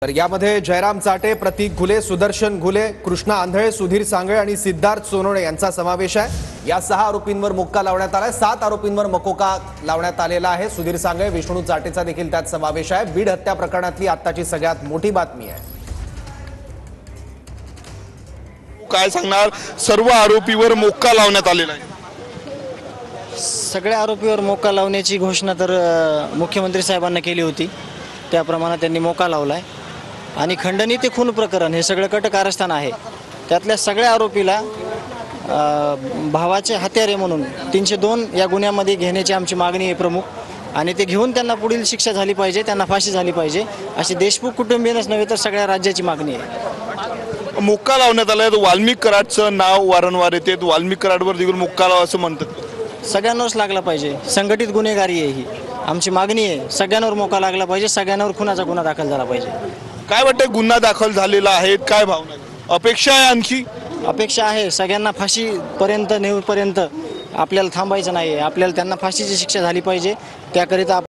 तर यामध्ये जयराम चाटे, प्रतीक घुले, सुदर्शन घुले, कृष्णा आंधळे, सुधीर सांगळे आणि सिद्धार्थ सोनवणे यांचा समावेश आहे। या 6 आरोपींवर मोक्का लावण्यात आलाय। 7 आरोपींवर मकोका लावण्यात आलेला आहे। सुधीर सांगळे, विष्णू चाटेचा देखील त्यात समावेश आहे। बीड हत्या प्रकरणातली आत्ताची सगळ्यात मोठी बातमी आहे। काय सांगणार, सर्व आरोपीवर मोक्का लावण्यात आलेला आहे। सगळ्या आरोपीवर मोक्का लावण्याची घोषणा तर मुख्यमंत्री साहेबांना केली होती, त्याप्रमाणे त्यांनी मोक्का लावलाय। आणि खंडणी ते खून प्रकरण हे सगळं कट कारस्थान आहे। त्यातल्या सगळ्या आरोपीला भावाचे हत्यारे म्हणून 302 या गुन्ह्यामध्ये घेण्याची आमची मागणी आहे प्रमुख, आणि ते घेऊन त्यांना पुढील शिक्षा झाली पाहिजे, त्यांना फाशी झाली पाहिजे अशी देशमुख कुटुंबीयच नव्हे तर सगळ्या राज्याची मागणी आहे। मोक्का लावण्यात आलाय। वाल्मिक कराडचं नाव वारंवार येते, वाल्मिक कराडवर देखील मोक्का लावा असं म्हणतात। सगळ्यांनाच लागला पाहिजे, संघटित गुन्हेगारी आहे ही आमची मागणी आहे। सगळ्यांवर मोक्का लागला पाहिजे, सगळ्यांवर खुनाचा गुन्हा दाखल झाला पाहिजे। काय वाटतं, गुन्हा दाखल झालेला आहे, काय भावना, अपेक्षा आहे? आणखी अपेक्षा आहे सगळ्यांना फाशीपर्यंत नेऊपर्यंत आपल्याला थांबायचं नाही, आपल्याला त्यांना फाशीची शिक्षा झाली पाहिजे। त्याकरिता